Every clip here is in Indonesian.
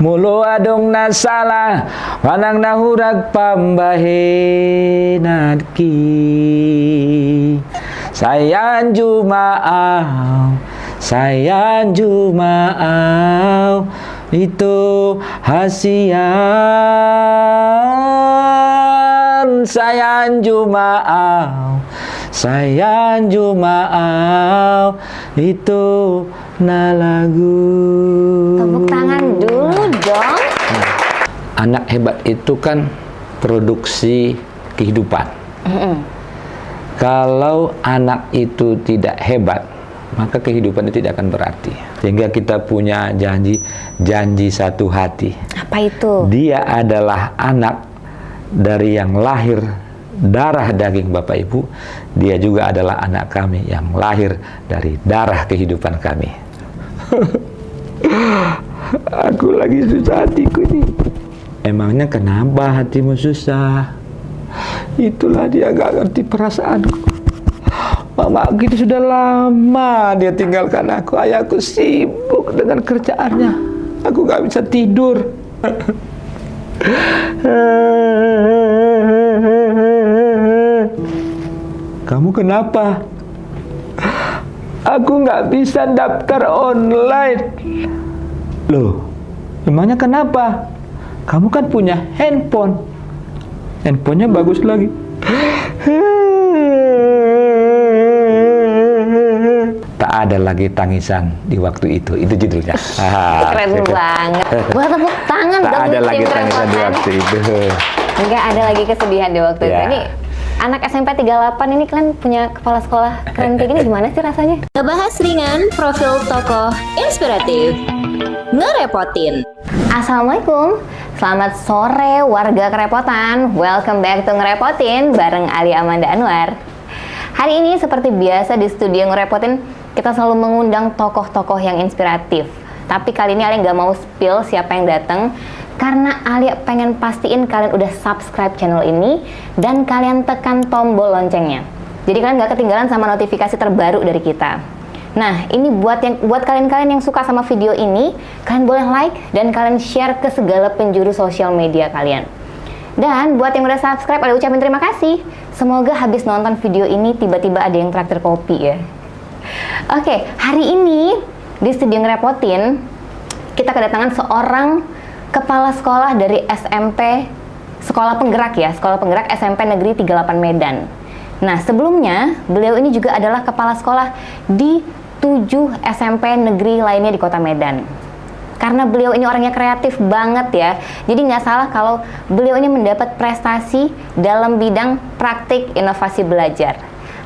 Mulo adong nasalah wanang nahurak pambahenadki. Sayang Jumaau, sayang Jumaau, itu hasian. Sayang Jumaau, sayang Jumaau, itu nalagu. Tepuk tangan dulu dong. Anak hebat itu kan produksi kehidupan. Kalau anak itu tidak hebat, maka kehidupan itu tidak akan berarti. Sehingga kita punya janji satu hati. Apa itu? Dia adalah anak dari yang lahir darah daging Bapak Ibu. Dia juga adalah anak kami yang lahir dari darah kehidupan kami. Aku lagi susah hatiku ini. Emangnya kenapa hatimu susah? Itulah dia gak ngerti perasaanku. Mama gitu sudah lama dia tinggalkan aku. Ayahku sibuk dengan kerjaannya. Aku gak bisa tidur. Kamu kenapa? Aku nggak bisa daftar online. Loh, emangnya kenapa? Kamu kan punya handphone. Handphonenya bagus lagi. Tak ada lagi tangisan di waktu itu. Itu judulnya. Keren banget. Gua tepuk tangan. Tak ada lagi tangisan di waktu itu. Enggak ada lagi kesedihan di waktu itu. Ini anak SMP 38 ini kalian punya kepala sekolah keren kayak gini, gimana sih rasanya? Ngebahas ringan, profil tokoh inspiratif, ngerepotin. Assalamualaikum, selamat sore warga kerepotan. Welcome back to Ngerepotin bareng Ali Amanda Anwar. Hari ini seperti biasa di studio Ngerepotin kita selalu mengundang tokoh-tokoh yang inspiratif. Tapi kali ini Ali nggak mau spill siapa yang datang, karena Ali pengen pastiin kalian udah subscribe channel ini dan kalian tekan tombol loncengnya. Jadi kalian nggak ketinggalan sama notifikasi terbaru dari kita. Nah, ini buat kalian-kalian yang suka sama video ini, kalian boleh like dan kalian share ke segala penjuru sosial media kalian. Dan buat yang udah subscribe, Ali ucapin terima kasih. Semoga habis nonton video ini tiba-tiba ada yang traktir kopi ya. Oke, hari ini di studio Ngerepotin kita kedatangan seorang kepala sekolah dari SMP Sekolah Penggerak ya, Sekolah Penggerak SMP Negeri 38 Medan. Nah, sebelumnya beliau ini juga adalah kepala sekolah di 7 SMP negeri lainnya di Kota Medan. Karena beliau ini orangnya kreatif banget ya, jadi nggak salah kalau beliau ini mendapat prestasi dalam bidang praktik inovasi belajar.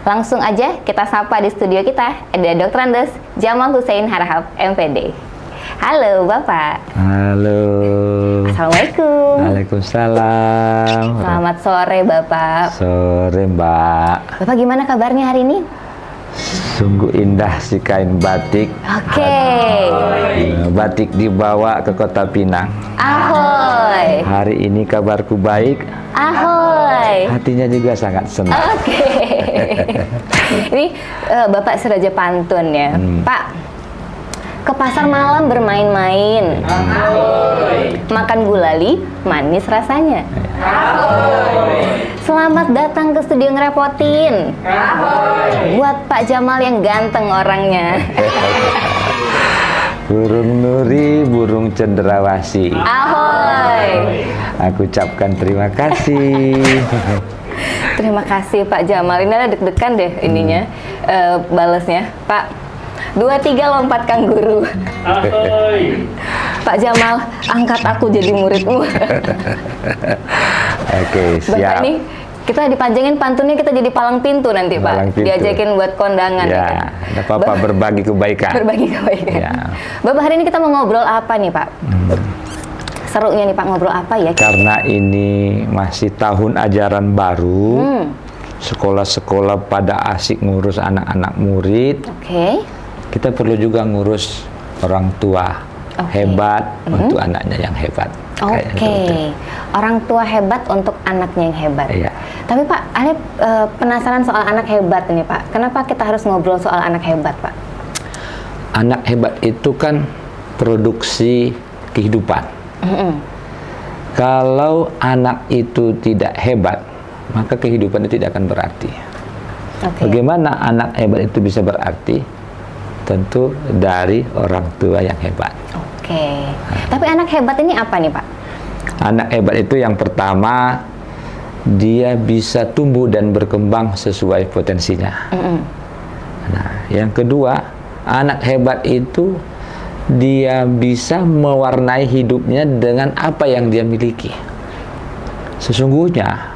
Langsung aja kita sapa di studio kita, ada Dr. Andes Jamal Hussein Harahap, MPD. Halo Bapak. Halo. Assalamualaikum. Waalaikumsalam. Selamat sore Bapak. Sore Mbak. Bapak gimana kabarnya hari ini? Sungguh indah si kain batik. Oke. Batik dibawa ke Kota Pinang. Ahoy. Hari ini kabarku baik. Ahoy. Hatinya juga sangat senang. Oke. Ini Bapak Seraja Pantun ya. Pak, ke pasar malam bermain-main. Makan gulali, manis rasanya. Selamat datang ke studio Ngerepotin. Buat Pak Jamal yang ganteng orangnya. Burung nuri, burung cendrawasih. Ahoy. Aku ucapkan terima kasih. Terima kasih Pak Jamal. Ini ada deg-degan deh ininya, balesnya. Pak, 2-3 lompat kanguru. Pak Jamal, angkat aku jadi muridmu. Oke, siap. Bapak nih, kita dipanjangin pantunnya, kita jadi palang pintu nanti Palang Pak. pintu. Diajakin buat kondangan. Ya, tidak apa-apa, berbagi kebaikan. Berbagi kebaikan. Ya. Bapak, hari ini kita mau ngobrol apa nih Pak? Serunya nih Pak, ngobrol apa ya? Karena ini masih tahun ajaran baru, sekolah-sekolah pada asik ngurus anak-anak murid. Oke. Kita perlu juga ngurus orang tua hebat untuk anaknya yang hebat. Oke. Orang tua hebat untuk anaknya yang hebat. Iya. Tapi Pak, Ale penasaran soal anak hebat ini Pak. Kenapa kita harus ngobrol soal anak hebat Pak? Anak hebat itu kan produksi kehidupan. Kalau anak itu tidak hebat, maka kehidupan itu tidak akan berarti. Bagaimana anak hebat itu bisa berarti? Tentu dari orang tua yang hebat. Tapi anak hebat ini apa nih Pak? Anak hebat itu yang pertama, dia bisa tumbuh dan berkembang sesuai potensinya. Nah, yang kedua, anak hebat itu dia bisa mewarnai hidupnya dengan apa yang dia miliki. Sesungguhnya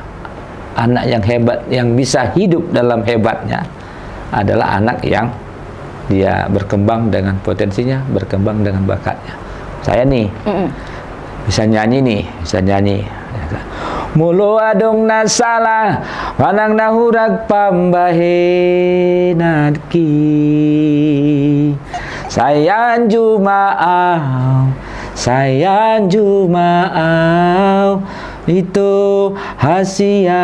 anak yang hebat, yang bisa hidup dalam hebatnya adalah anak yang dia berkembang dengan potensinya, berkembang dengan bakatnya. Saya nih bisa nyanyi. Mulu adong nasala wanang nahurak pambahenadki sayang jumaau itu hasian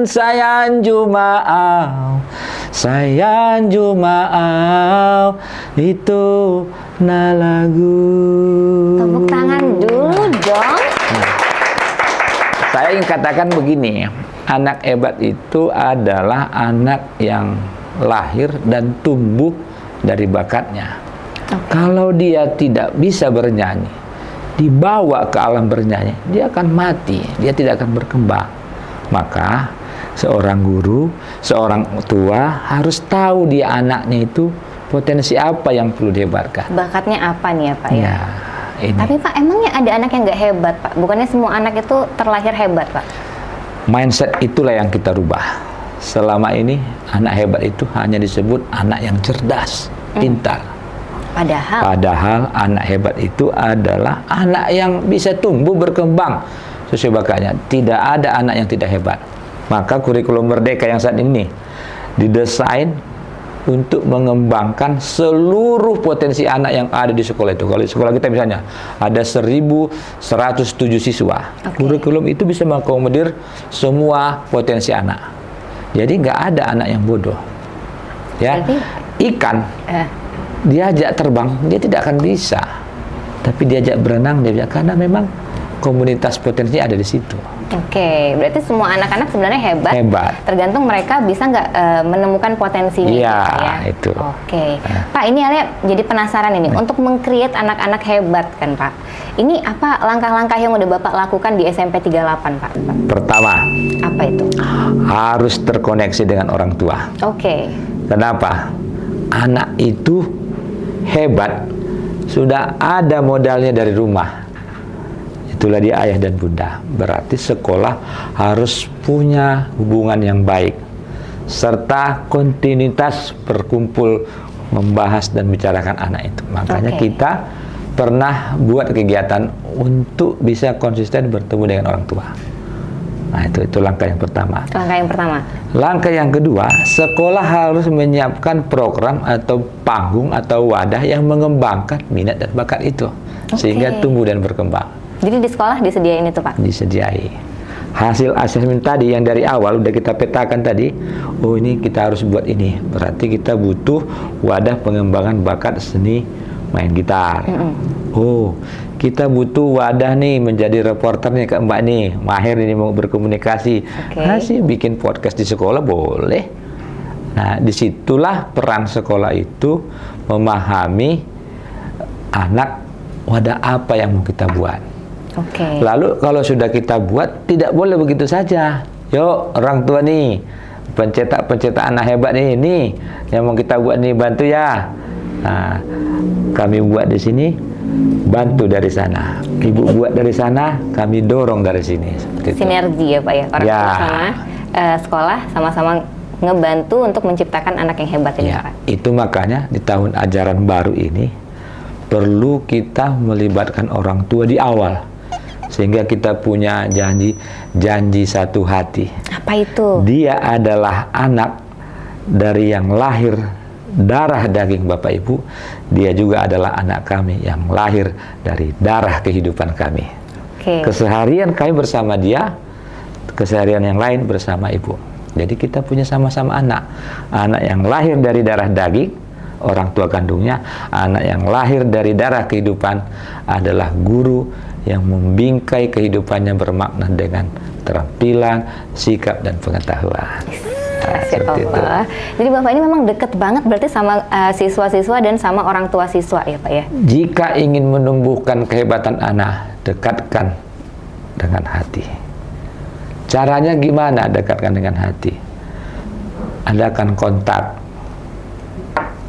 sayang jumaau itu nalagu. Tepuk tangan dulu dong. Saya ingin katakan begini, anak hebat itu adalah anak yang lahir dan tumbuh dari bakatnya. Kalau dia tidak bisa bernyanyi, dibawa ke alam bernyanyi, dia akan mati, dia tidak akan berkembang. Maka seorang guru, seorang tua harus tahu dia anaknya itu potensi apa yang perlu dihebatkan. Bakatnya apa nih ya Pak ya? Ini. Tapi Pak, emangnya ada anak yang nggak hebat Pak? Bukannya semua anak itu terlahir hebat Pak? Mindset itulah yang kita rubah. Selama ini anak hebat itu hanya disebut anak yang cerdas, pintar. Padahal anak hebat itu adalah anak yang bisa tumbuh berkembang sesuai bakatnya. Tidak ada anak yang tidak hebat. Maka kurikulum Merdeka yang saat ini didesain untuk mengembangkan seluruh potensi anak yang ada di sekolah itu. Kalau di sekolah kita misalnya ada 1.107 siswa, kurikulum itu bisa mengakomodir semua potensi anak. Jadi nggak ada anak yang bodoh. Ya, ikan diajak terbang dia tidak akan bisa, tapi diajak berenang dia bisa, karena memang komunitas potensi ada di situ. Berarti semua anak-anak sebenarnya hebat. Tergantung mereka bisa nggak menemukan potensinya. Iya, ya? itu. Pak, ini Alia jadi penasaran ini untuk meng-create anak-anak hebat kan Pak. Ini apa langkah-langkah yang udah Bapak lakukan di SMP 38 Pak? Pertama, apa itu? Harus terkoneksi dengan orang tua. Kenapa? Anak itu hebat sudah ada modalnya dari rumah. Itulah dia ayah dan bunda. Berarti sekolah harus punya hubungan yang baik serta kontinuitas berkumpul membahas dan bicarakan anak itu. Makanya kita pernah buat kegiatan untuk bisa konsisten bertemu dengan orang tua. Nah, itu langkah yang pertama. Langkah yang kedua, sekolah harus menyiapkan program atau panggung atau wadah yang mengembangkan minat dan bakat itu sehingga tumbuh dan berkembang. Jadi di sekolah disediain itu Pak? Disediai. Hasil asesmen tadi yang dari awal udah kita petakan tadi, oh ini kita harus buat ini. Berarti kita butuh wadah pengembangan bakat seni main gitar. Oh, kita butuh wadah nih menjadi reporternya ke Mbak nih, mahir ini mau berkomunikasi. Kasih bikin podcast di sekolah boleh. Nah, disitulah peran sekolah itu memahami anak wadah apa yang mau kita buat. Lalu kalau sudah kita buat, tidak boleh begitu saja. Yuk orang tua nih, pencetak anak hebat nih yang mau kita buat nih, bantu ya. Nah, kami buat di sini, bantu dari sana. Ibu buat dari sana, kami dorong dari sini. Sinergi ya Pak ya, orang tua sama sekolah sama-sama ngebantu untuk menciptakan anak yang hebat ini Pak. Itu makanya di tahun ajaran baru ini perlu kita melibatkan orang tua di awal. Sehingga kita punya janji satu hati. Apa itu? Dia adalah anak dari yang lahir darah daging Bapak Ibu. Dia juga adalah anak kami yang lahir dari darah kehidupan kami. Keseharian kami bersama dia, keseharian yang lain bersama Ibu. Jadi kita punya sama-sama anak. Anak yang lahir dari darah daging, orang tua kandungnya. Anak yang lahir dari darah kehidupan adalah guru yang membingkai kehidupannya bermakna dengan keterampilan, sikap, dan pengetahuan. Seperti itu. Jadi Bapak ini memang deket banget berarti sama siswa-siswa dan sama orang tua siswa ya Pak ya? Jika ingin menumbuhkan kehebatan anak, dekatkan dengan hati. Caranya gimana dekatkan dengan hati? Adakan kontak,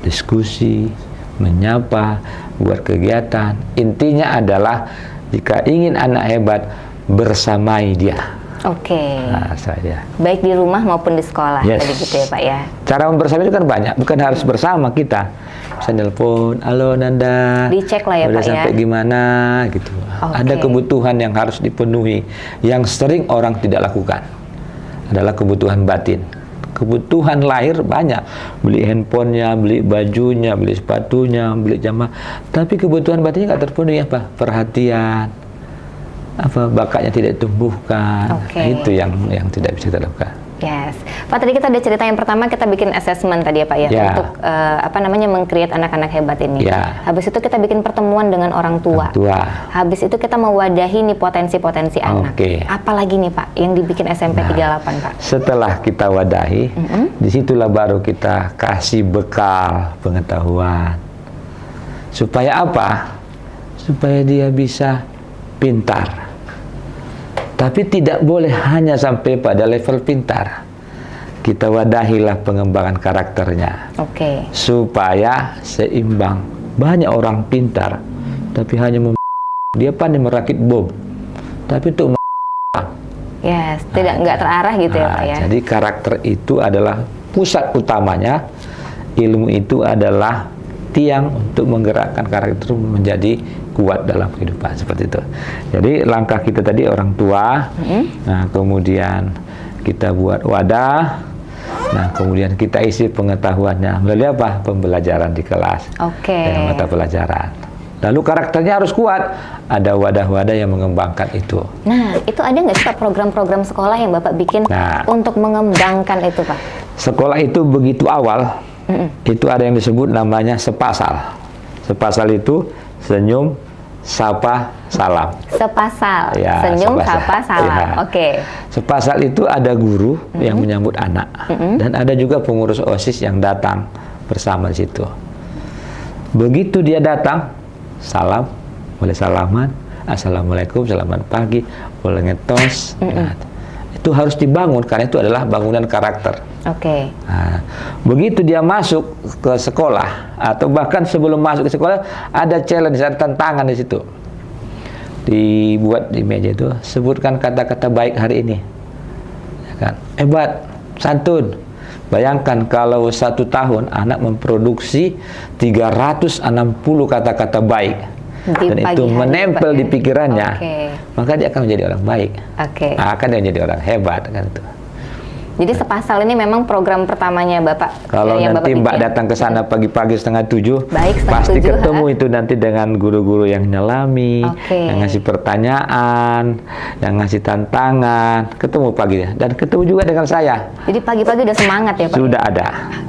diskusi, menyapa, buat kegiatan. Intinya adalah jika ingin anak hebat, bersamai dia. Oke. Nah, saya. Baik di rumah maupun di sekolah, tadi gitu ya Pak ya? Cara membersamai itu kan banyak, bukan harus bersama kita. Bisa nelpon, halo Nanda. Dicek lah ya udah Pak ya? sampai gimana gitu. Ada kebutuhan yang harus dipenuhi, yang sering orang tidak lakukan. Adalah kebutuhan batin. Kebutuhan lahir banyak, beli handphonenya, beli bajunya, beli sepatunya, beli jamaah. Tapi kebutuhan batinnya nggak terpenuhi apa? Perhatian, apa bakatnya tidak ditumbuhkan. Itu yang tidak bisa kita lakukan. Yes, Pak tadi kita ada cerita yang pertama kita bikin assessment tadi ya Pak ya, untuk meng-create anak-anak hebat ini. Habis itu kita bikin pertemuan dengan orang tua. Habis itu kita mewadahi nih potensi-potensi anak. Apalagi nih Pak yang dibikin SMP 38 Pak? Setelah kita wadahi, disitulah baru kita kasih bekal pengetahuan. Supaya apa? Supaya dia bisa pintar. Tapi tidak boleh hanya sampai pada level pintar. Kita wadahilah pengembangan karakternya. Supaya seimbang. Banyak orang pintar, tapi hanya dia pandai merakit bom. Tapi untuk nggak terarah gitu ya Pak ya. Jadi karakter itu adalah pusat utamanya. Ilmu itu adalah tiang untuk menggerakkan karakter menjadi kuat dalam kehidupan, seperti itu. Jadi langkah kita tadi orang tua, nah kemudian kita buat wadah, nah kemudian kita isi pengetahuannya melalui apa? Pembelajaran di kelas, dengan mata pelajaran. Lalu karakternya harus kuat, ada wadah-wadah yang mengembangkan itu. Nah, itu ada nggak sih Pak program-program sekolah yang Bapak bikin untuk mengembangkan itu Pak? Sekolah itu begitu awal, itu ada yang disebut namanya sepasal. Sepasal itu senyum, sapa, salam. Sepasal, senyum, sapa, salam. Sepasal itu ada guru yang menyambut anak, dan ada juga pengurus OSIS yang datang bersama di situ. Begitu dia datang, salam, boleh salaman, assalamualaikum, selamat pagi, boleh ngetos. Nah, itu harus dibangun karena itu adalah bangunan karakter. Nah, begitu dia masuk ke sekolah atau bahkan sebelum masuk ke sekolah ada challenge, ada tantangan di situ. Dibuat di meja itu, sebutkan kata-kata baik hari ini. Ya kan? Hebat, santun. Bayangkan kalau 1 tahun anak memproduksi 360 kata-kata baik. Dan itu menempel di pikirannya, maka dia akan menjadi orang baik. Akan dia menjadi orang hebat kan itu. Jadi sepasal ini memang program pertamanya Bapak. Kalau nanti Mbak datang ke sana pagi-pagi setengah 7, pasti ketemu itu nanti dengan guru-guru yang nyelami, yang ngasih pertanyaan, yang ngasih tantangan, ketemu paginya dan ketemu juga dengan saya. Jadi pagi-pagi udah semangat ya Pak? Sudah ada.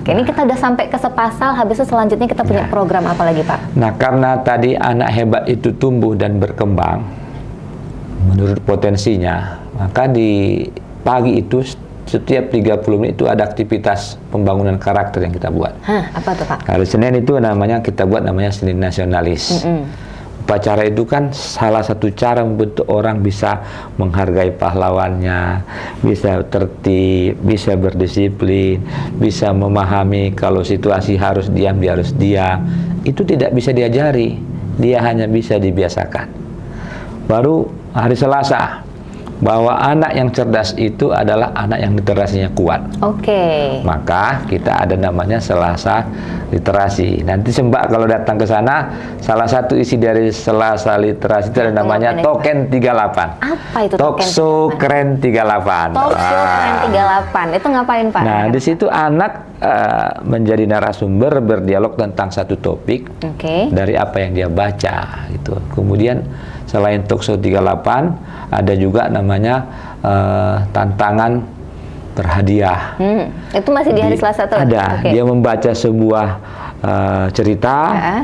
Ini kita udah sampai ke sepasal, habis itu selanjutnya kita punya program apa lagi Pak? Nah, karena tadi anak hebat itu tumbuh dan berkembang menurut potensinya, maka di pagi itu setiap 30 menit itu ada aktivitas pembangunan karakter yang kita buat. Apa tuh Pak? Hari Senin itu kita buat namanya Senin Nasionalis. Upacara itu kan salah satu cara membentuk orang bisa menghargai pahlawannya, bisa tertib, bisa berdisiplin, bisa memahami kalau situasi harus diam, dia harus diam. Itu tidak bisa diajari, dia hanya bisa dibiasakan. Baru hari Selasa, bahwa anak yang cerdas itu adalah anak yang literasinya kuat. Maka kita ada namanya Selasa Literasi. Nanti Mbak kalau datang ke sana, salah satu isi dari Selasa Literasi itu ada namanya Token 38. Apa itu Talkshow Keren 38. Talkshow Keren 38. Itu ngapain Pak? Nah, di situ anak menjadi narasumber berdialog tentang satu topik dari apa yang dia baca gitu. Kemudian selain Talkshow 38 ada juga namanya tantangan berhadiah. Itu masih di hari Selasa tuh? Ada. Dia membaca sebuah cerita,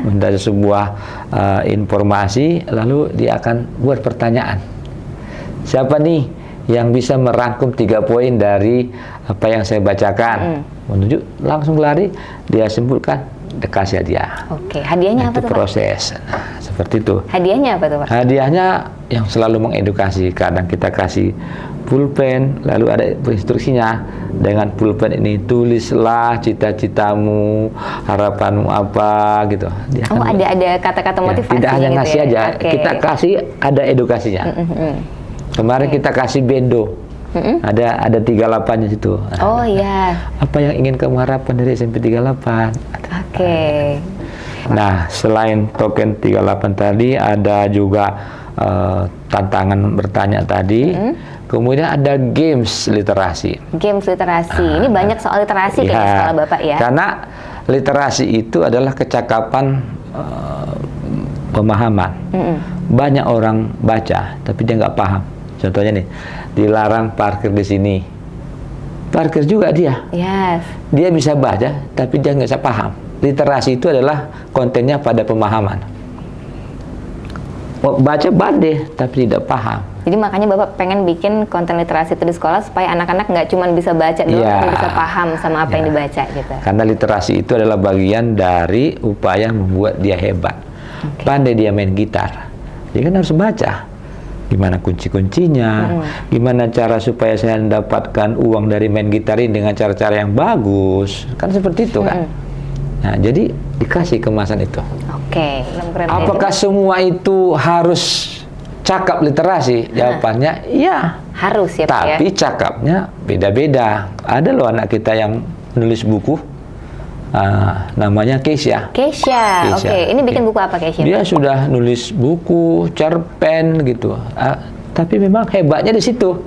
minta sebuah informasi, lalu dia akan buat pertanyaan. Siapa nih yang bisa merangkum 3 poin dari apa yang saya bacakan? Menunjuk, langsung lari, dia simpulkan, dikasih hadiah. Oke, hadiahnya apa itu tuh, Pak? proses. Nah, seperti itu. Hadiahnya apa tuh, Pak? Hadiahnya yang selalu mengedukasi. Kadang kita kasih pulpen, lalu ada instruksinya. Dengan pulpen ini tulislah cita-citamu, harapanmu apa gitu. Dia ada kata-kata motivasi. Tidak hanya gitu ngasih ya? aja, Okay. kita kasih ada edukasinya. Kemarin kita kasih bendo. Ada 38 di situ. Oh iya. Apa yang ingin kamu harapkan dari SMP 38? Oke. Nah, selain token 38 tadi, ada juga tantangan bertanya tadi. Kemudian ada games literasi. Games literasi. Ini banyak soal literasi kayaknya di sekolah Bapak ya. Karena literasi itu adalah kecakapan pemahaman. Banyak orang baca, tapi dia nggak paham. Contohnya nih, dilarang parkir di sini. Parkir juga dia. Yes. Dia bisa baca, tapi dia nggak bisa paham. Literasi itu adalah kontennya pada pemahaman. Baca badai, tapi tidak paham. Jadi makanya Bapak pengen bikin konten literasi itu di sekolah supaya anak-anak nggak cuma bisa baca doang, tapi bisa paham sama apa yang dibaca gitu. Karena literasi itu adalah bagian dari upaya membuat dia hebat. Pandai dia main gitar, dia kan harus baca. Gimana kunci-kuncinya, gimana cara supaya saya mendapatkan uang dari main gitar ini dengan cara-cara yang bagus, kan seperti itu kan. Nah, jadi dikasih kemasan itu. Oke. Apakah semua itu harus cakap literasi? Jawabannya iya. Harus ya Pak ya. Tapi cakapnya beda-beda. Ada loh anak kita yang nulis buku, namanya Keisha. Keisha. Oke. Ini bikin buku apa Keisha? Dia sudah nulis buku, cerpen gitu. Tapi memang hebatnya di situ.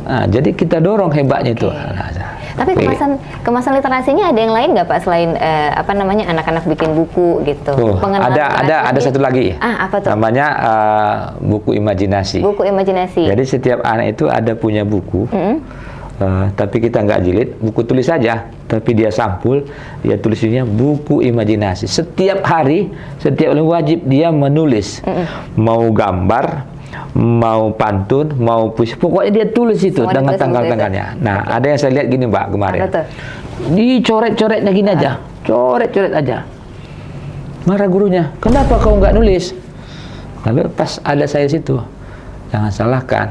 Jadi kita dorong hebatnya itu. Tapi kemasan literasinya ada yang lain nggak Pak selain anak-anak bikin buku gitu? Ada satu lagi. Apa tuh? Namanya buku imajinasi. Buku imajinasi. Jadi setiap anak itu ada punya buku. Tapi kita nggak jilid, buku tulis saja. Tapi dia sampul, dia tulisnya buku imajinasi. Setiap hari, setiap wajib dia menulis. Mau gambar, mau pantun, mau puisi, pokoknya dia tulis itu dengan tanggal-tanggalnya. Nah, ada yang saya lihat gini Mbak kemarin. Dicoret-coretnya gini aja, coret-coret aja. Marah gurunya, kenapa kau nggak nulis? Lalu pas ada saya situ, jangan salahkan.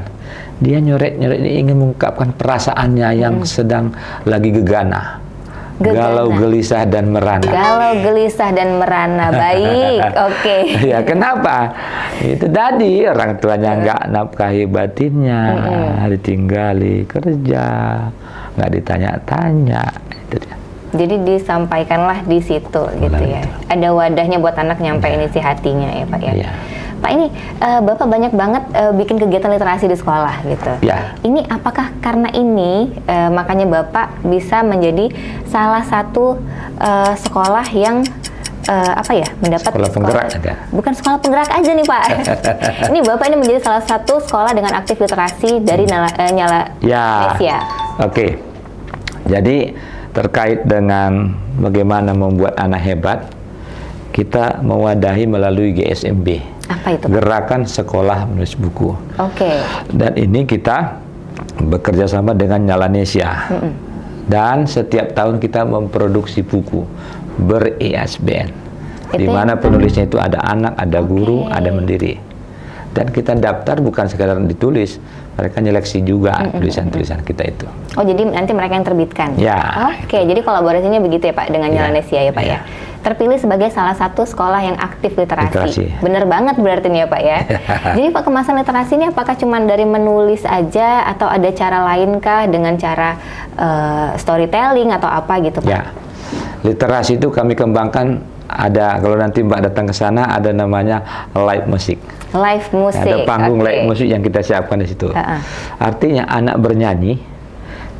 Dia nyoret-nyoret ini ingin mengungkapkan perasaannya yang sedang lagi gegana. Galau, gelisah, dan merana. Galau, gelisah, dan merana. Baik, oke. Ya, kenapa? Itu tadi orang tuanya nggak nafkahi batinnya, ditinggali kerja, nggak ditanya-tanya. Itu dia. Jadi disampaikanlah di situ gitu ya. Ada wadahnya buat anak nyampein isi hatinya ya Pak ya. Iya. Pak, ini Bapak banyak banget bikin kegiatan literasi di sekolah gitu. Ya. Ini apakah karena ini makanya Bapak bisa menjadi salah satu sekolah yang mendapat sekolah penggerak aja. Bukan sekolah penggerak aja nih Pak. Ini Bapak ini menjadi salah satu sekolah dengan aktif literasi dari Nyala Asia. Oke. Jadi terkait dengan bagaimana membuat anak hebat, kita mewadahi melalui GSMB. Apa itu? Gerakan Sekolah Menulis Buku. Oke. Dan ini kita bekerja sama dengan Nyalanesia. Dan setiap tahun kita memproduksi buku ber-ISBN. Di mana penulisnya itu ada anak, ada guru, ada mandiri. Dan kita daftar bukan sekadar ditulis, mereka nyeleksi juga tulisan-tulisan kita itu. Oh, jadi nanti mereka yang terbitkan? Ya. Oke, jadi kolaborasinya begitu ya Pak dengan Nyalanesia ya Pak ya. Terpilih sebagai salah satu sekolah yang aktif literasi. Bener banget berarti nih ya Pak ya. Jadi Pak, kemasan literasi ini apakah cuma dari menulis aja atau ada cara lain kah dengan cara storytelling atau apa gitu Pak? Ya, literasi itu kami kembangkan, ada kalau nanti Mbak datang ke sana ada namanya live musik. Live musik. Ada panggung live musik yang kita siapkan di situ. Artinya anak bernyanyi,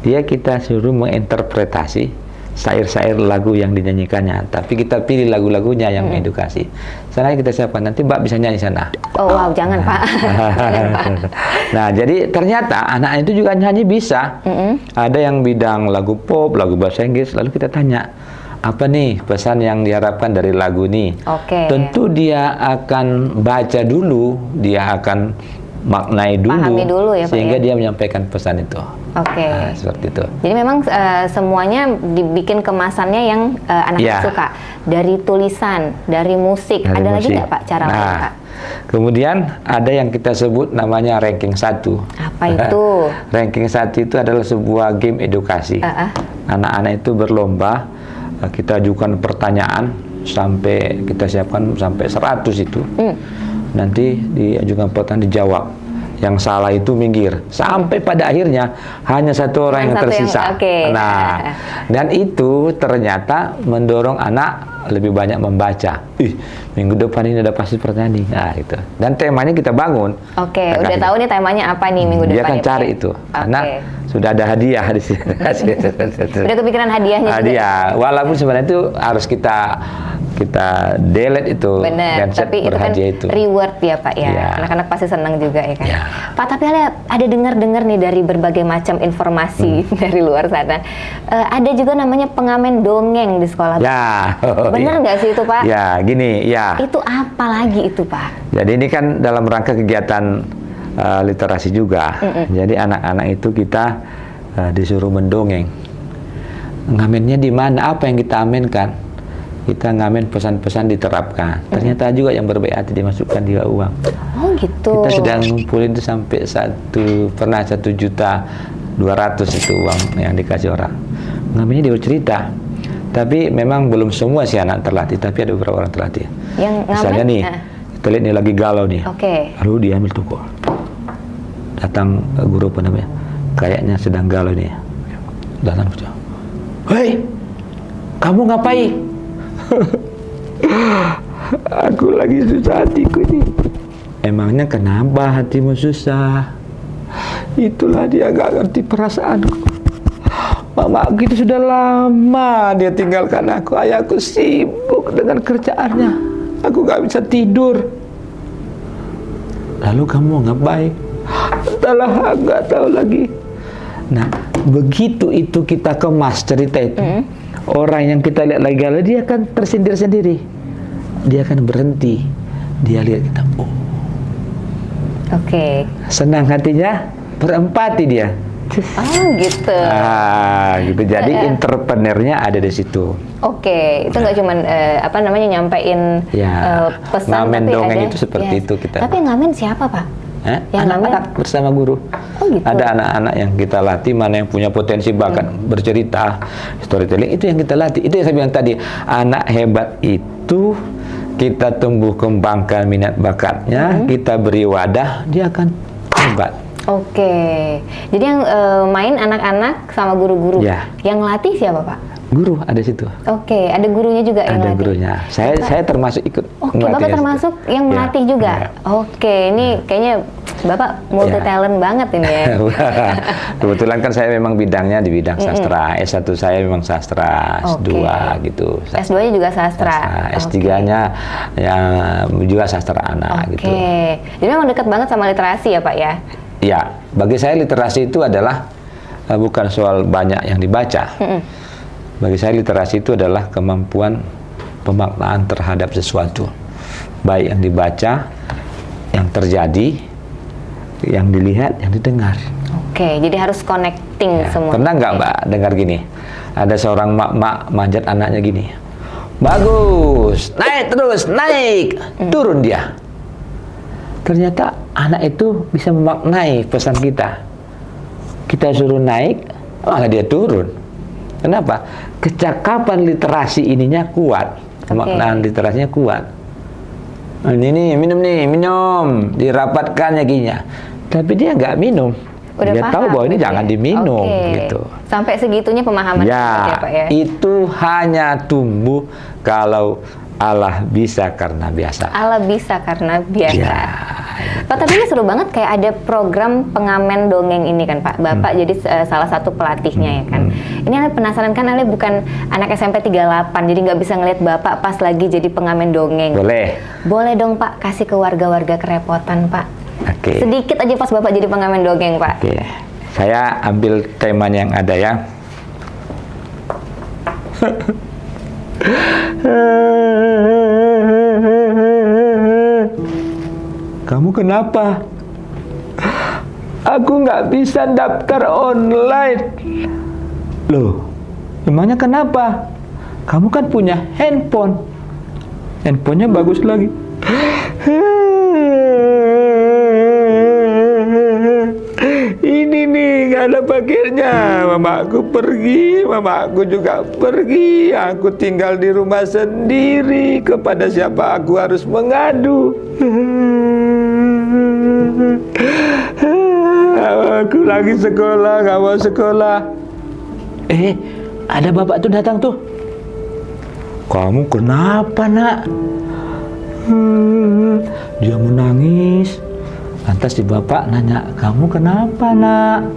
dia kita suruh menginterpretasi syair-syair lagu yang dinyanyikannya, tapi kita pilih lagu-lagunya yang mengedukasi. Sana kita siapkan, nanti Mbak bisa nyanyi sana. Oh wow, jangan Pak. Nah, jadi ternyata anak itu juga nyanyi bisa. Ada yang bidang lagu pop, lagu bahasa Inggris, lalu kita tanya, apa nih pesan yang diharapkan dari lagu ini. Oke. Tentu dia akan baca dulu, dia akan maknai dulu, Pahami dulu ya, Pak, sehingga ya? dia menyampaikan pesan itu. Oke. Nah, seperti itu. Jadi memang semuanya dibikin kemasannya yang anak-anak Ya. suka. Dari tulisan, dari musik. Dari Ada lagi musik. nggak Pak cara lain, Nah, Pak? kemudian ada yang kita sebut namanya ranking 1. Apa itu? Ranking 1 itu adalah sebuah game edukasi. Anak-anak itu berlomba, kita ajukan pertanyaan sampai kita siapkan sampai 100 itu. Nanti diajukan pertanyaan, dijawab. Yang salah itu minggir. Sampai pada akhirnya hanya satu orang yang satu tersisa. oke. Nah, dan itu ternyata mendorong anak lebih banyak membaca. Minggu depan ini ada pasti pertanyaan nih. Nah, itu. Dan temanya kita bangun. Oke, Kita udah kasih. tahu nih temanya apa nih minggu Dia depan. akan ya, Pak, cari ya? itu. Oke. Karena sudah ada hadiah di sini. Udah kepikiran hadiahnya juga. Hadiah. Walaupun sebenarnya itu harus kita delete itu. Bener, Genset tapi itu kan berhadiah itu. reward ya Pak ya. Iya. Anak-anak pasti senang juga ya kan. Iya. Pak, tapi ada dengar-dengar nih dari berbagai macam informasi dari luar sana. Ada juga namanya pengamen dongeng di sekolah. Ya. Bener nggak sih itu Pak? Ya, gini, ya. Itu apa lagi itu Pak? Jadi ini kan dalam rangka kegiatan literasi juga. Jadi anak-anak itu kita disuruh mendongeng. Ngamennya di mana? Apa yang kita amenkan? Kita ngamen pesan-pesan diterapkan. Ternyata juga yang berbaik hati dimasukkan juga uang. Oh gitu. Kita sudah ngumpulin itu sampai 1.200.000 itu uang yang dikasih orang. Ngamennya dia bercerita. Tapi memang belum semua sih anak terlatih, tapi ada beberapa orang terlatih. Yang Misalnya ngamen, nih, kita lihat nih lagi galau nih. Oke. Lalu dia ambil toko. Datang guru apa namanya? Kayaknya sedang galau nih. Datang baca. Hei, kamu ngapain? Aku lagi susah hatiku nih. Emangnya kenapa hatimu susah? Itulah dia gak ngerti perasaanku. Mama gitu sudah lama dia tinggalkan aku. Ayahku sibuk dengan kerjaannya. Aku gak bisa tidur. Lalu kamu ngapain? Entahlah, nggak tahu lagi. Nah, begitu itu kita kemas cerita itu, orang yang kita lihat lagi galau, dia akan tersindir sendiri. Dia akan berhenti. Dia lihat kita, oh, Oke. senang hatinya, berempati dia. Oh gitu. Gitu. Jadi entrepreneurnya ada di situ. Oke, itu nggak cuman apa namanya nyampein Ya, pesan, ngamen tapi dongeng ada, itu seperti itu kita. Tapi yang ngamen siapa Pak? Yang Anak-anak bersama guru. Oh gitu. Ada anak-anak yang kita latih, mana yang punya potensi bakat bercerita, storytelling, itu yang kita latih. Itu yang saya bilang tadi, anak hebat itu kita tumbuh kembangkan minat bakatnya, kita beri wadah, dia akan hebat. Oke, jadi yang main anak-anak sama guru-guru. Ya. Yang latih siapa Pak? Guru ada situ. Oke, ada gurunya juga yang Ada latih. gurunya. Saya termasuk ikut. Oke, melatihnya Bapak situ. termasuk yang Ya, melatih juga. ya. Oke, ini kayaknya Bapak multi talent banget ini ya. Kebetulan kan saya memang bidangnya di bidang sastra. S1 saya memang sastra, S2 gitu. S2-nya juga sastra. S3-nya ya juga sastra anak gitu. Oke, jadi memang dekat banget sama literasi ya Pak ya? Ya, bagi saya literasi itu adalah bukan soal banyak yang dibaca. Bagi saya literasi itu adalah kemampuan pemaknaan terhadap sesuatu, baik yang dibaca, yang terjadi, yang dilihat, yang didengar. Oke, jadi harus connecting semua. Pernah nggak Mbak dengar gini? Ada seorang mak-mak manjat anaknya gini. Bagus, naik terus, naik, turun dia. Ternyata anak itu bisa memaknai pesan kita. Kita suruh naik, malah dia turun. Kenapa? Kecakapan literasi ininya kuat, pemaknaan literasinya kuat. Ini minum nih, minum, dirapatkannya giginya. Tapi dia nggak minum. Udah Dia paham, tahu bahwa ini gitu jangan ya? diminum, Oke. gitu. Sampai segitunya pemahaman Ya, Pak ya. itu hanya tumbuh kalau Allah bisa karena biasa. Allah bisa karena biasa. Ya. Pak, tapi ini seru banget kayak ada program pengamen dongeng ini kan Pak. Bapak jadi salah satu pelatihnya ya kan. Ini Ale penasaran kan, Ale bukan anak SMP 38, jadi nggak bisa ngeliat Bapak pas lagi jadi pengamen dongeng. Boleh. Boleh dong Pak, kasih ke warga-warga kerepotan Pak. Oke. Sedikit aja pas Bapak jadi pengamen dongeng Pak. Oke. Saya ambil temanya yang ada ya. Kamu kenapa? Aku nggak bisa daftar online. Loh, emangnya kenapa? Kamu kan punya handphone. Handphonenya bagus lagi. Ini nih nggak ada paketnya. Mamaku pergi, mamaku juga pergi. Aku tinggal di rumah sendiri. Kepada siapa aku harus mengadu? Aku lagi sekolah, nggak mau sekolah. Ada bapak tuh datang tuh. Kamu kenapa, nak? Dia menangis. Lantas si bapak nanya, kamu kenapa, nak?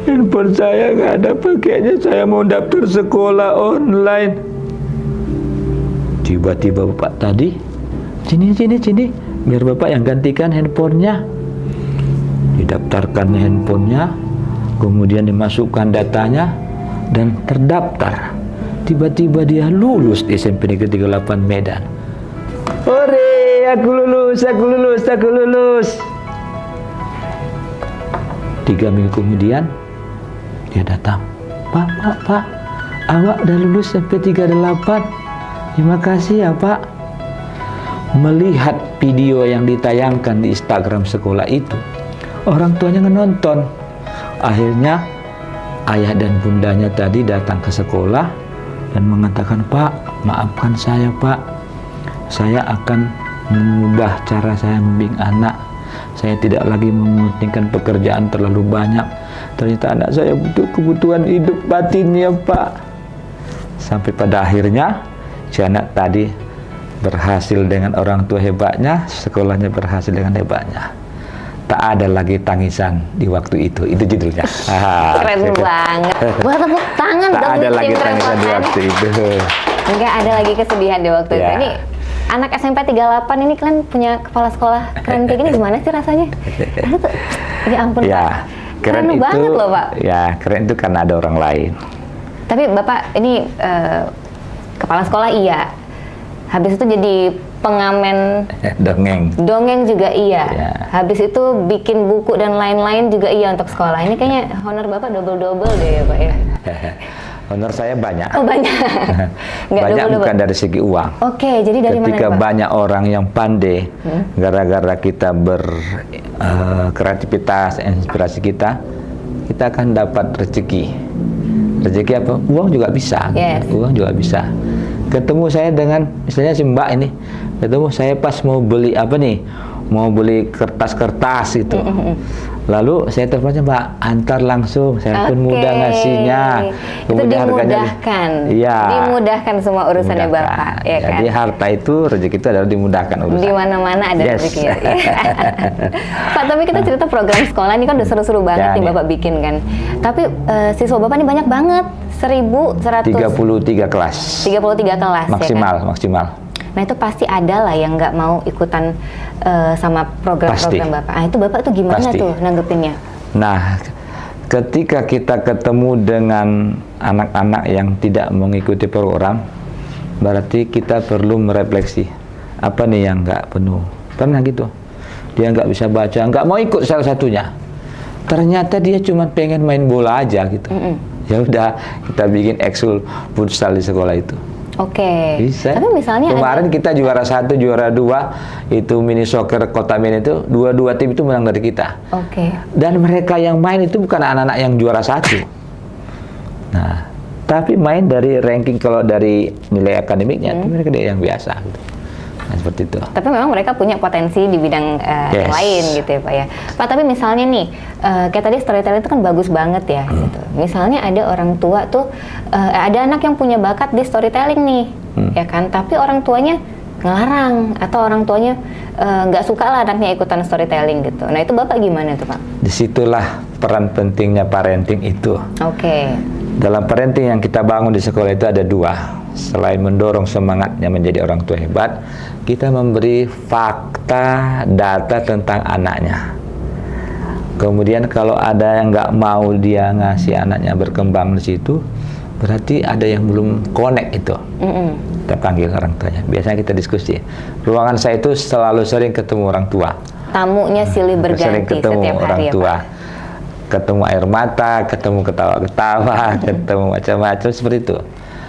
Handphone saya nggak ada pakainya, saya mau daftar sekolah online. Tiba-tiba bapak tadi, sini, biar bapak yang gantikan handphonenya. Didaftarkan handphonenya, kemudian dimasukkan datanya, dan terdaftar. Tiba-tiba dia lulus di SMP Negeri 38 Medan. Hore, aku lulus. 3 minggu kemudian dia datang. Pak, awak udah lulus SMP 38. Terima kasih ya, Pak. Melihat video yang ditayangkan di Instagram sekolah itu, orang tuanya nonton. Akhirnya ayah dan bundanya tadi datang ke sekolah dan mengatakan, Pak, maafkan saya, Pak. Saya akan mengubah cara saya membimbing anak. Saya tidak lagi mementingkan pekerjaan terlalu banyak. Ternyata anak saya butuh kebutuhan hidup batinnya, Pak. Sampai pada akhirnya si anak tadi berhasil dengan orang tua hebatnya, sekolahnya berhasil dengan hebatnya. Tak ada lagi tangisan di waktu itu judulnya. Keren banget. Buat tepuk tangan dong. Tak ada lagi tangisan di waktu itu. Enggak ada lagi kesedihan di waktu itu. Ini anak SMP 38 ini kalian punya kepala sekolah keren kayak gini, gimana sih rasanya? Aduh, ya ampun, ya, Pak. Keren itu, banget loh, Pak. Ya, keren itu karena ada orang lain. Tapi Bapak ini kepala sekolah iya. Habis itu jadi pengamen dongeng juga iya. Ya. Habis itu bikin buku dan lain-lain juga iya untuk sekolah. Ini kayaknya honor Bapak double-double deh ya, Pak ya. Honor saya banyak. Oh, banyak. Banyak bukan dari segi uang. Oke, jadi dari mana, ketika Pak? banyak orang yang pandai, gara-gara kita berkreativitas, inspirasi kita akan dapat rezeki. Rezeki apa? Uang juga bisa. Yes. Uang juga bisa. Ketemu saya dengan, misalnya si Mbak ini, ketemu saya pas mau beli apa nih? Mau beli kertas-kertas itu. Lalu saya teleponnya, Mbak, antar langsung, saya pun mudah ngasihnya. Kemudian itu dimudahkan. Iya. Dimudahkan semua urusannya Bapak, ya kan? Jadi harta itu, rezeki itu adalah dimudahkan urusan. Di mana-mana ada rezeki. Pak, tapi kita cerita program sekolah ini kan udah seru-seru banget nih Bapak bikin kan. Tapi siswa Bapak ini banyak banget, 1.133 kelas. 33 kelas. Maksimal, ya kan? maksimal. Nah itu pasti ada lah yang nggak mau ikutan sama program-program Bapak. Nah itu Bapak tuh gimana tuh nanggepinnya? Nah, ketika kita ketemu dengan anak-anak yang tidak mengikuti program, berarti kita perlu merefleksi apa nih yang nggak penuh. Pernah gitu, dia nggak bisa baca, nggak mau ikut salah satunya. Ternyata dia cuma pengen main bola aja gitu. Ya udah, kita bikin ekskul futsal di sekolah itu. Oke. Bisa. Tapi misalnya kemarin kita juara 1, juara 2 itu mini soccer Kota Medan itu dua tim itu menang dari kita. Oke. Dan mereka yang main itu bukan anak-anak yang juara 1. Nah, tapi main dari ranking kalau dari nilai akademiknya itu mereka dia yang biasa. Gitu. Nah, seperti itu. Tapi memang mereka punya potensi di bidang yang lain gitu ya Pak ya. Pak, tapi misalnya nih, kayak tadi storytelling itu kan bagus banget ya gitu. Misalnya ada orang tua tuh, ada anak yang punya bakat di storytelling nih, ya kan. Tapi orang tuanya ngelarang atau orang tuanya nggak suka lah anaknya ikutan storytelling gitu. Nah itu Bapak gimana tuh Pak? Disitulah peran pentingnya parenting itu. Oke. Dalam parenting yang kita bangun di sekolah itu ada 2. Selain mendorong semangatnya menjadi orang tua hebat, kita memberi fakta, data tentang anaknya. Kemudian kalau ada yang nggak mau dia ngasih anaknya berkembang di situ, berarti ada yang belum connect itu. Kita panggil orang tuanya. Biasanya kita diskusi. Ruangan saya itu selalu sering ketemu orang tua. Tamunya silih berganti sering ketemu setiap orang hari tua. ya, Pak? Ketemu air mata, ketemu ketawa-ketawa, ketemu macam-macam seperti itu.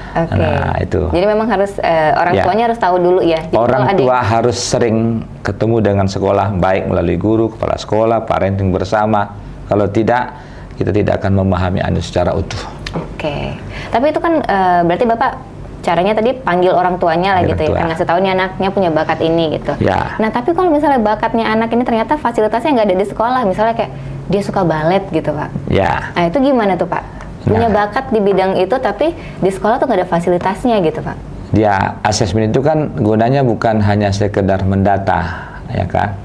Oke. Nah, itu. Jadi memang harus orang Ya. tuanya harus tahu dulu ya. Jadi Orang kalau ada tua harus sering ketemu dengan sekolah, baik melalui guru, kepala sekolah, parenting bersama. Kalau tidak, kita tidak akan memahami anak secara utuh. Oke. Tapi itu kan berarti Bapak caranya tadi panggil orang tuanya lah Panggil gitu ya, orang tua. kan ngasih tahu nih anaknya punya bakat ini gitu. Ya. Nah tapi kalau misalnya bakatnya anak ini ternyata fasilitasnya nggak ada di sekolah, misalnya kayak dia suka balet gitu Pak. Ya. Nah itu gimana tuh Pak? Punya Nah. bakat di bidang itu tapi di sekolah tuh nggak ada fasilitasnya gitu Pak. Dia asesmen itu kan gunanya bukan hanya sekedar mendata, ya kan?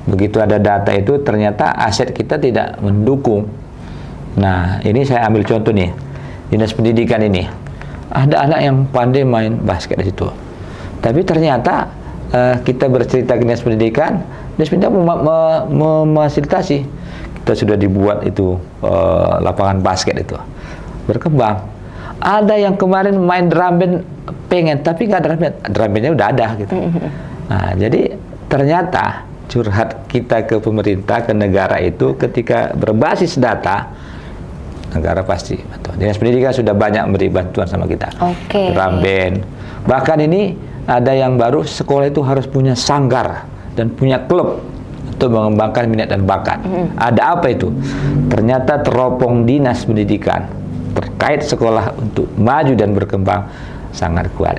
Begitu ada data itu ternyata aset kita tidak mendukung. Nah, ini saya ambil contoh nih. Dinas pendidikan ini. Ada anak yang pandai main basket di situ. Tapi ternyata kita bercerita ke Dinas Pendidikan, Dinas Pendidikan memfasilitasi. Kita sudah dibuat itu lapangan basket itu. Berkembang. Ada yang kemarin main drum band pengen, tapi nggak drum bandnya udah ada gitu. Nah, jadi ternyata curhat kita ke pemerintah, ke negara itu ketika berbasis data, negara pasti bantu. Dinas Pendidikan sudah banyak memberi bantuan sama kita. Oke. Drum band. Bahkan ini ada yang baru, sekolah itu harus punya sanggar dan punya klub untuk mengembangkan minat dan bakat. Ada apa itu? Ternyata teropong Dinas Pendidikan terkait sekolah untuk maju dan berkembang sangat kuat.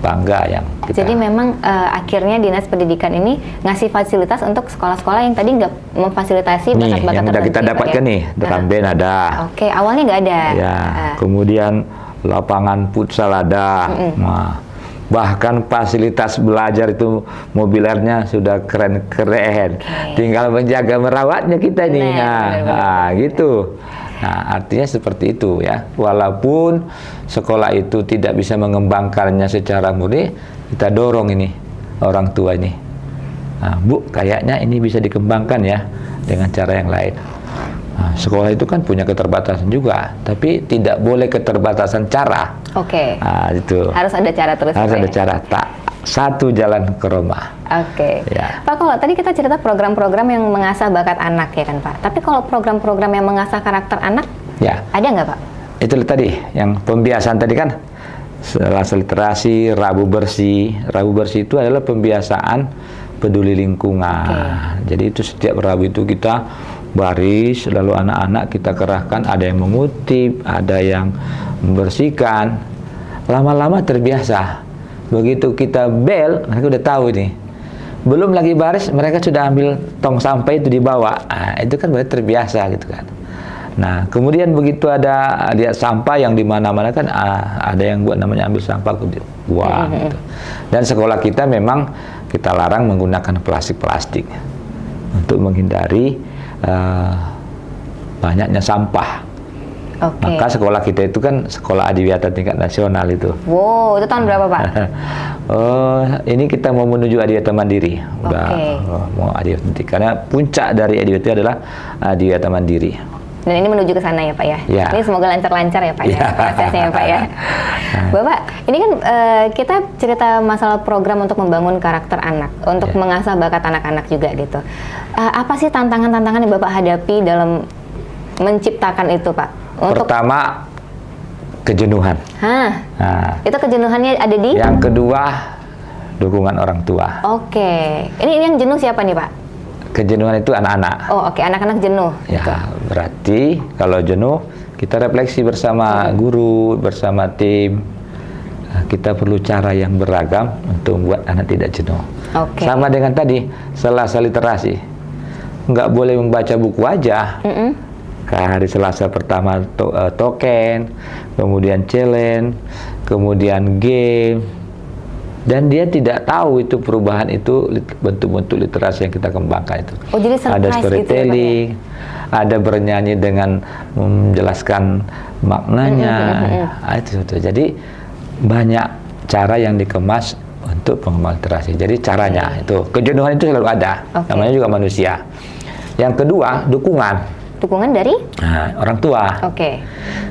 Bangga yang kita. Jadi memang akhirnya Dinas Pendidikan ini ngasih fasilitas untuk sekolah-sekolah yang tadi nggak memfasilitasi nih bakat-bakat yang udah tertentu kita ya, Pak, dapatkan ya? nih, drum band ada. Oke, awalnya nggak ada. Ya, kemudian lapangan futsal ada. Nah, bahkan fasilitas belajar itu mobilernya sudah keren-keren. Tinggal menjaga merawatnya kita nih. Nah, gitu. Nah, artinya seperti itu ya. Walaupun sekolah itu tidak bisa mengembangkannya secara murni, kita dorong ini orang tua ini. Nah, Bu, kayaknya ini bisa dikembangkan ya dengan cara yang lain. Nah, sekolah itu kan punya keterbatasan juga, tapi tidak boleh keterbatasan cara. Oke. Nah, itu. Harus ada cara terus. Harus Pak, ada ya? cara, tak satu jalan ke Roma. Oke. Ya. Pak, kalau tadi kita cerita program-program yang mengasah bakat anak ya kan Pak. Tapi kalau program-program yang mengasah karakter anak, Ya. ada nggak Pak? Itu tadi, yang pembiasaan tadi kan, selasa literasi, Rabu bersih. Rabu bersih itu adalah pembiasaan peduli lingkungan. Jadi itu setiap Rabu itu kita baris, lalu anak-anak kita kerahkan, ada yang mengutip, ada yang membersihkan. Lama-lama terbiasa. Begitu kita bel, mereka udah tahu nih. Belum lagi baris, mereka sudah ambil tong sampah itu dibawa. Nah, itu kan berarti terbiasa gitu kan. Nah, kemudian begitu ada lihat sampah yang di mana-mana kan ada yang buat namanya ambil sampah buang gitu. Dan sekolah kita memang kita larang menggunakan plastik untuk menghindari banyaknya sampah. Oke. Maka sekolah kita itu kan sekolah adiwiyata tingkat nasional itu. Wow, itu tahun berapa Pak? Ini kita mau menuju adiwiyata mandiri. Udah mau adiwiyata mandiri. Karena puncak dari adiwiyata adalah adiwiyata mandiri. Dan ini menuju ke sana ya Pak ya? Ya. Ini semoga lancar-lancar ya Pak ya, prosesnya ya Pak ya. Bapak, ini kan kita cerita masalah program untuk membangun karakter anak, untuk mengasah bakat anak-anak juga gitu. Apa sih tantangan-tantangan yang Bapak hadapi dalam menciptakan itu Pak? Pertama, kejenuhan. Nah, itu kejenuhannya ada di? Yang kedua, dukungan orang tua. Oke. Ini yang jenuh siapa nih Pak? Kejenuhan itu anak-anak. Oh oke, anak-anak jenuh. Ya, berarti kalau jenuh, kita refleksi bersama guru, bersama tim. Kita perlu cara yang beragam untuk membuat anak tidak jenuh. Oke. Sama dengan tadi, selasa literasi. Nggak boleh membaca buku aja. Hari Selasa pertama token, kemudian challenge, kemudian game. Dan dia tidak tahu itu perubahan itu bentuk-bentuk literasi yang kita kembangkan itu. Oh, jadi ada storytelling, gitu ya, ada bernyanyi dengan menjelaskan maknanya. Itu. Jadi banyak cara yang dikemas untuk pengembangan literasi. Jadi caranya itu kejenuhan itu selalu ada. Namanya juga manusia. Yang kedua, dukungan. Dukungan dari? Nah, orang tua. Oke.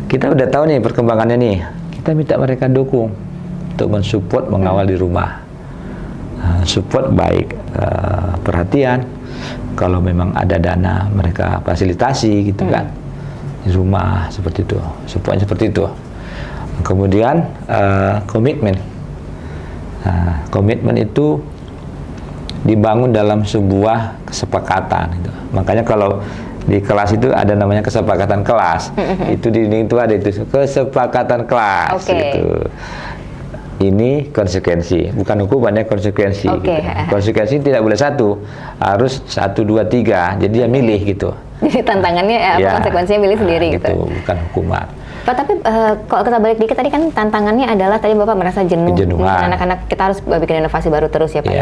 Kita udah tahu nih perkembangannya nih. Kita minta mereka dukung untuk mensupport, mengawal di rumah. Support baik perhatian. Kalau memang ada dana, mereka fasilitasi gitu kan di rumah seperti itu. Supportnya seperti itu. Kemudian komitmen. Komitmen itu dibangun dalam sebuah kesepakatan. Gitu. Makanya kalau di kelas itu ada namanya kesepakatan kelas. Itu di itu ada itu kesepakatan kelas. Gitu. Ini konsekuensi, bukan hukumannya konsekuensi. Gitu. Konsekuensi tidak boleh satu, harus 1, 2, 3. Jadi dia milih gitu. Jadi tantangannya konsekuensinya milih sendiri gitu. Bukan hukuman. Pak, tapi kalau kita balik dikit tadi kan tantangannya adalah tadi Bapak merasa jenuh. Anak-anak kita harus bikin inovasi baru terus ya Pak.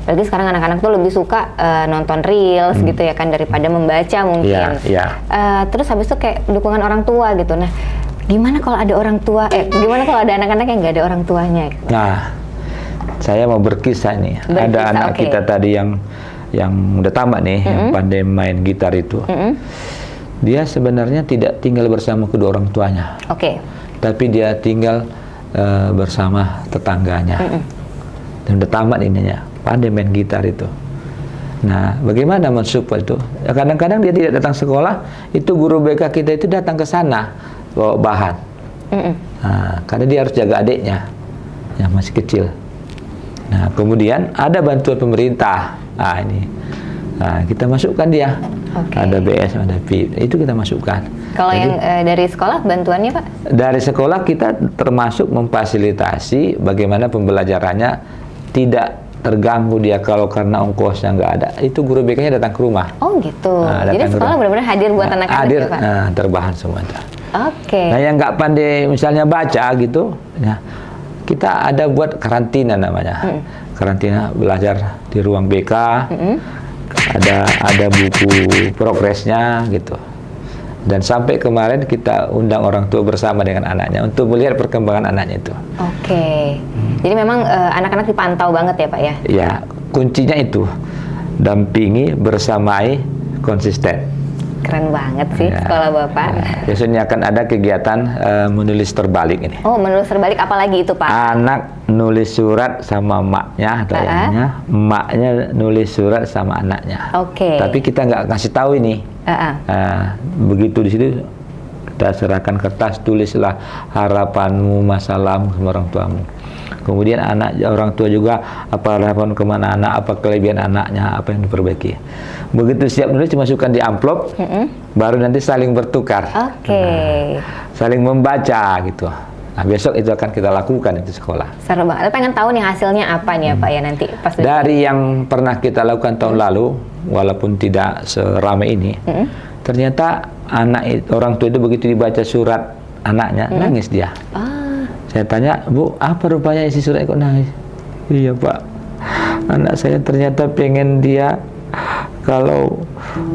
Berarti sekarang anak-anak tuh lebih suka nonton reels gitu ya kan daripada membaca mungkin. Terus habis itu kayak dukungan orang tua gitu. Nah, gimana kalau ada orang tua? Gimana kalau ada anak-anak yang nggak ada orang tuanya? Gitu? Nah, saya mau berkisah nih. Ada anak kita tadi yang udah tamat nih, yang pandai main gitar itu. Dia sebenarnya tidak tinggal bersama kedua orang tuanya. Tapi dia tinggal bersama tetangganya. Dan udah tamat ininya, pandai main gitar itu. Nah, bagaimana mensupport itu? Kadang-kadang dia tidak datang sekolah, itu guru BK kita itu datang ke sana bawa bahan. Nah, karena dia harus jaga adiknya yang masih kecil. Nah, kemudian ada bantuan pemerintah. Nah, kita masukkan dia. Ada BS, ada PIP. Itu kita masukkan. Kalau yang dari sekolah bantuannya Pak? Dari sekolah kita termasuk memfasilitasi bagaimana pembelajarannya tidak terganggu dia kalau karena ongkosnya nggak ada. Itu guru BK-nya datang ke rumah. Oh gitu. Jadi sekolah benar-benar hadir buat anak-anak hadir, ya Pak? Terbahan semuanya. Nah, yang nggak pandai misalnya baca gitu, ya, kita ada buat karantina namanya. Karantina belajar di ruang BK. Ada buku progresnya gitu. Dan sampai kemarin kita undang orang tua bersama dengan anaknya untuk melihat perkembangan anaknya itu. Jadi memang anak-anak dipantau banget ya Pak ya? Ya, kuncinya itu dampingi, bersamai, konsisten. Keren banget sih sekolah Bapak. Biasanya akan ada kegiatan menulis terbalik ini. Oh, menulis terbalik apalagi itu Pak? Anak nulis surat sama emaknya atau ayahnya, emaknya nulis surat sama anaknya. Tapi kita nggak kasih tahu ini. Begitu di situ kita serahkan kertas, tulislah harapanmu, masalahmu sama orang tuamu. Kemudian orang tua juga apa harapan kemana anak, apa kelebihan anaknya, apa yang diperbaiki. Begitu siap nulis dimasukkan di amplop, baru nanti saling bertukar, saling membaca gitu. Nah, besok itu akan kita lakukan itu sekolah. Seru banget. Pengen tahu nih hasilnya apa nih ya Pak ya nanti pas dari yang pernah kita lakukan tahun lalu, walaupun tidak seramai ini, ternyata orang tua itu begitu dibaca surat anaknya nangis dia. Saya tanya, Bu, apa rupanya isi surat kok nangis? Iya Pak, anak saya ternyata pengen dia kalau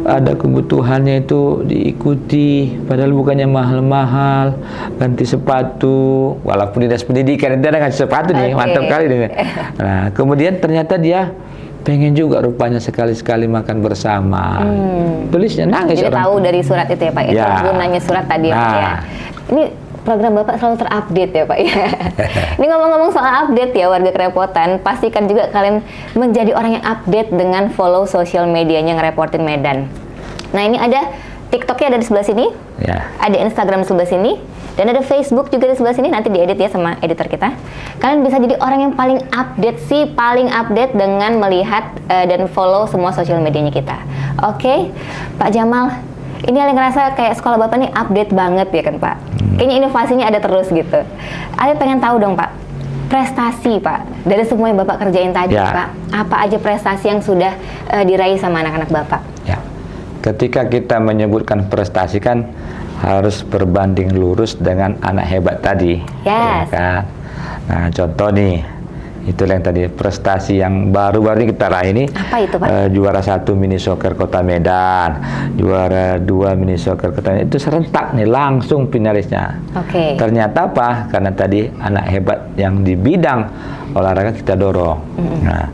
ada kebutuhannya itu diikuti, padahal bukannya mahal-mahal, ganti sepatu, walaupun dinas pendidikan itu ada ganti sepatu nih, mantap kali nih. Nah, kemudian ternyata dia pengen juga rupanya sekali-sekali makan bersama. Tulisnya nangis. Jadi tahu dari surat itu ya Pak, itu gunanya surat tadi ya Pak ya. Ini program Bapak selalu terupdate ya Pak ya. Ini ngomong-ngomong soal update ya warga Kerepotan, pastikan juga kalian menjadi orang yang update dengan follow sosial medianya Ngerepotin Medan. Nah, ini ada TikToknya ada di sebelah sini, ada Instagram di sebelah sini, dan ada Facebook juga di sebelah sini, nanti diedit ya sama editor kita. Kalian bisa jadi orang yang paling update dengan melihat dan follow semua sosial medianya kita. Pak Jamal, ini yang ngerasa kayak sekolah Bapak nih update banget ya kan Pak? Kayaknya inovasinya ada terus gitu. Ali pengen tahu dong Pak, prestasi Pak, dari semua yang Bapak kerjain tadi Pak, apa aja prestasi yang sudah diraih sama anak-anak Bapak? Ketika kita menyebutkan prestasi kan harus berbanding lurus dengan anak hebat tadi. Ya kan? Nah, contoh nih, itulah yang tadi prestasi yang baru-baru ini kita raih ini. Apa itu Pak? Juara 1 mini soccer Kota Medan, juara 2 mini soccer Kota Medan, itu serentak nih langsung finalisnya. Ternyata apa? Karena tadi anak hebat yang di bidang olahraga kita dorong. Nah,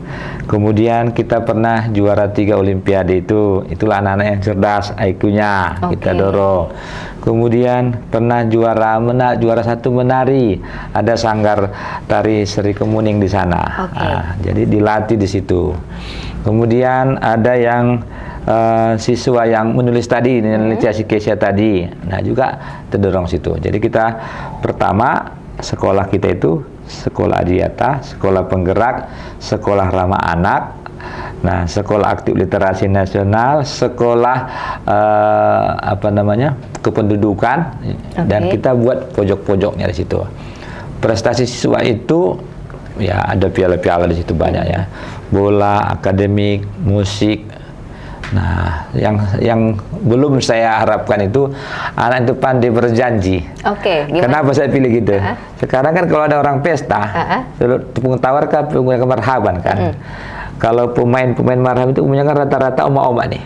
Kemudian kita pernah juara 3 Olimpiade itulah anak-anak yang cerdas, IQ-nya kita dorong. Kemudian pernah juara 1 menari, ada sanggar tari Sri Kemuning di sana. Nah, jadi dilatih di situ. Kemudian ada yang siswa yang menulis tadi, menulis Kesia tadi, nah juga terdorong situ. Jadi kita pertama sekolah kita itu sekolah adiata, sekolah penggerak, sekolah ramah anak, nah sekolah aktif literasi nasional, sekolah kependudukan, dan kita buat pojok-pojoknya di situ. Prestasi siswa itu ya ada piala-piala di situ banyak ya, bola, akademik, musik. Nah, yang belum saya harapkan itu anak itu pandai berjanji. Kenapa saya pilih gitu? Sekarang kan kalau ada orang pesta, tepung tawar kan menggunakan marhaban kan. Kalau pemain marhaban itu menggunakan rata-rata oma-oma nih,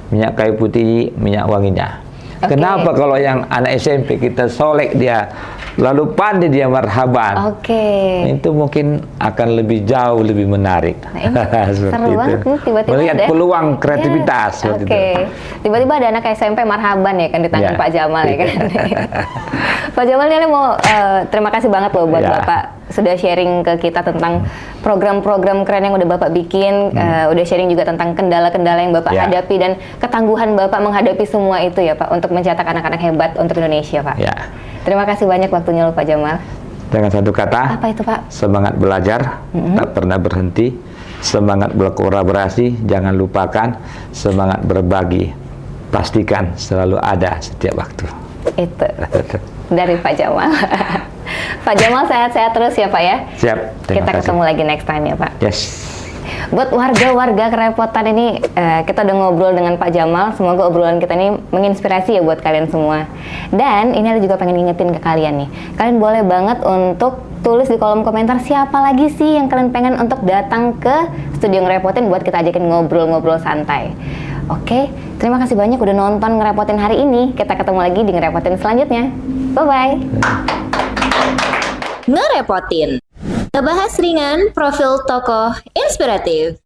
minyak kayu putih, minyak wanginya. Kenapa kalau yang anak SMP kita solek dia, lalu pandai dia marhaban, itu mungkin akan lebih jauh, lebih menarik. Nah, seru banget nih, tiba-tiba melihat peluang kreativitas. Tiba-tiba ada anak SMP marhaban ya kan di tangan Pak Jamal ya kan. Pak Jamal ini mau terima kasih banget loh buat Bapak sudah sharing ke kita tentang program-program keren yang udah Bapak bikin, udah sharing juga tentang kendala-kendala yang Bapak hadapi dan ketangguhan Bapak menghadapi semua itu ya Pak, untuk mencetak anak-anak hebat untuk Indonesia Pak. Terima kasih banyak waktunya loh Pak Jamal. Dengan satu kata, apa itu Pak? Semangat belajar, tak pernah berhenti. Semangat berkolaborasi, jangan lupakan. Semangat berbagi, pastikan selalu ada setiap waktu. Itu dari Pak Jamal. Pak Jamal sehat-sehat terus ya Pak ya. Siap. Kita ketemu lagi next time ya Pak. Yes. Buat warga-warga kerepotan ini, kita udah ngobrol dengan Pak Jamal. Semoga obrolan kita ini menginspirasi ya buat kalian semua. Dan ini ada juga pengen ngingetin ke kalian nih. Kalian boleh banget untuk tulis di kolom komentar siapa lagi sih yang kalian pengen untuk datang ke studio Ngerepotin buat kita ajakin ngobrol-ngobrol santai. Oke, terima kasih banyak udah nonton Ngerepotin hari ini. Kita ketemu lagi di Ngerepotin selanjutnya. Bye-bye. Ngerepotin. Ngebahas ringan profil tokoh inspiratif.